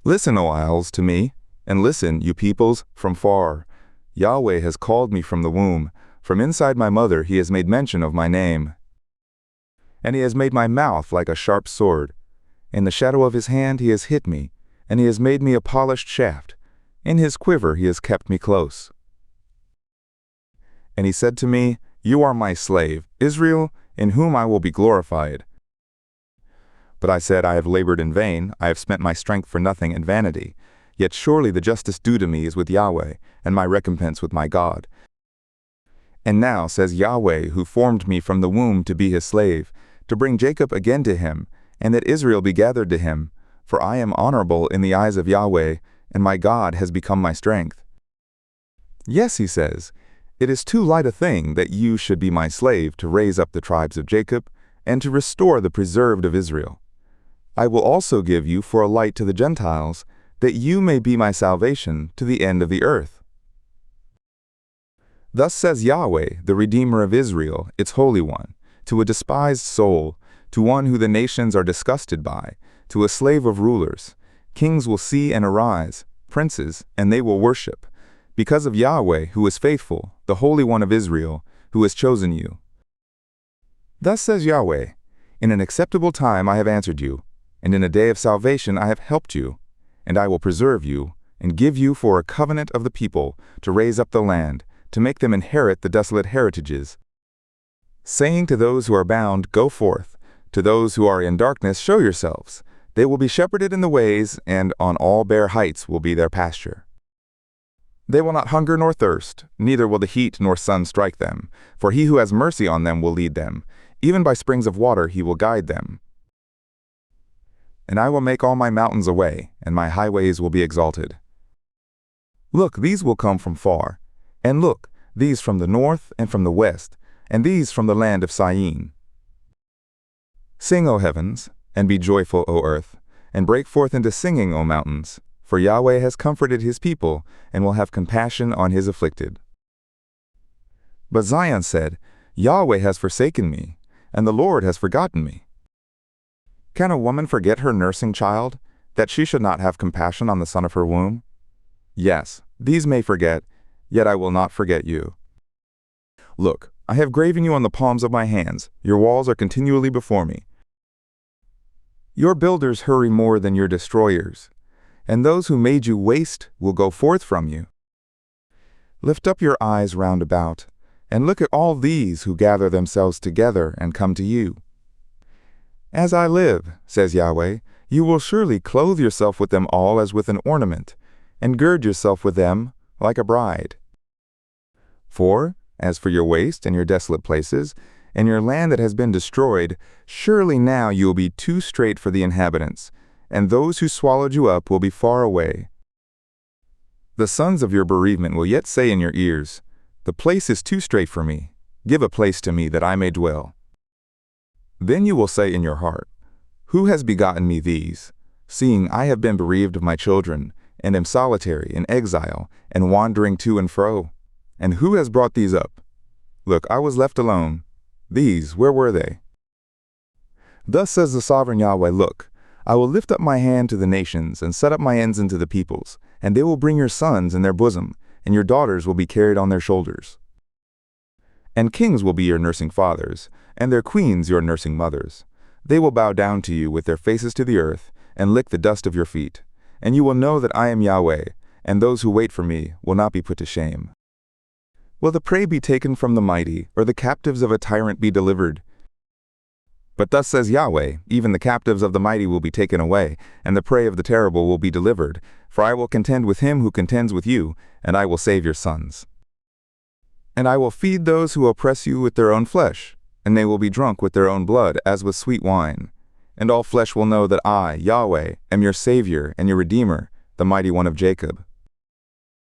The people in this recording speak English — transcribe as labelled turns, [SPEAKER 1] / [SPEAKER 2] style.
[SPEAKER 1] Listen, O isles, to me, and listen, you peoples, from far. Yahweh has called me from the womb. From inside my mother he has made mention of my name. And he has made my mouth like a sharp sword. In the shadow of his hand he has hid me, and he has made me a polished shaft. In his quiver he has kept me close. And he said to me, You are my slave, Israel, in whom I will be glorified. But I said, I have labored in vain, I have spent my strength for nothing in vanity. Yet surely the justice due to me is with Yahweh, and my recompense with my God. And now, says Yahweh, who formed me from the womb to be his slave, to bring Jacob again to him, and that Israel be gathered to him, for I am honorable in the eyes of Yahweh, and my God has become my strength. Yes, he says, it is too light a thing that you should be my slave to raise up the tribes of Jacob, and to restore the preserved of Israel. I will also give you for a light to the Gentiles, that you may be my salvation to the end of the earth. Thus says Yahweh, the Redeemer of Israel, its Holy One, to a despised soul, to one who the nations are disgusted by, to a slave of rulers. Kings will see and arise, princes, and they will worship, because of Yahweh, who is faithful, the Holy One of Israel, who has chosen you. Thus says Yahweh, In an acceptable time I have answered you, and in a day of salvation I have helped you, and I will preserve you, and give you for a covenant of the people, to raise up the land, to make them inherit the desolate heritages. Saying to those who are bound, Go forth, to those who are in darkness, show yourselves. They will be shepherded in the ways, and on all bare heights will be their pasture. They will not hunger nor thirst, neither will the heat nor sun strike them, for he who has mercy on them will lead them. Even by springs of water he will guide them. And I will make all my mountains a way, and my highways will be exalted. Look, these will come from far, and look, these from the north and from the west, and these from the land of Syene. Sing, O heavens, and be joyful, O earth, and break forth into singing, O mountains, for Yahweh has comforted his people, and will have compassion on his afflicted. But Zion said, Yahweh has forsaken me, and the Lord has forgotten me. Can a woman forget her nursing child, that she should not have compassion on the son of her womb? Yes, these may forget, yet I will not forget you. Look, I have graven you on the palms of my hands, your walls are continually before me. Your builders hurry more than your destroyers, and those who made you waste will go forth from you. Lift up your eyes round about, and look at all these who gather themselves together and come to you. As I live, says Yahweh, you will surely clothe yourself with them all as with an ornament, and gird yourself with them like a bride. For, as for your waste and your desolate places, and your land that has been destroyed, surely now you will be too strait for the inhabitants, and those who swallowed you up will be far away. The sons of your bereavement will yet say in your ears, The place is too strait for me. Give a place to me that I may dwell. Then you will say in your heart, Who has begotten me these, seeing I have been bereaved of my children, and am solitary, in exile, and wandering to and fro? And who has brought these up? Look, I was left alone. These, where were they? Thus says the sovereign Yahweh, Look, I will lift up my hand to the nations, and set up my ends into the peoples, and they will bring your sons in their bosom, and your daughters will be carried on their shoulders. And kings will be your nursing fathers, and their queens your nursing mothers. They will bow down to you with their faces to the earth, and lick the dust of your feet. And you will know that I am Yahweh, and those who wait for me will not be put to shame. Will the prey be taken from the mighty, or the captives of a tyrant be delivered? But thus says Yahweh, even the captives of the mighty will be taken away, and the prey of the terrible will be delivered, for I will contend with him who contends with you, and I will save your sons. And I will feed those who oppress you with their own flesh, and they will be drunk with their own blood as with sweet wine. And all flesh will know that I, Yahweh, am your Savior and your Redeemer, the Mighty One of Jacob.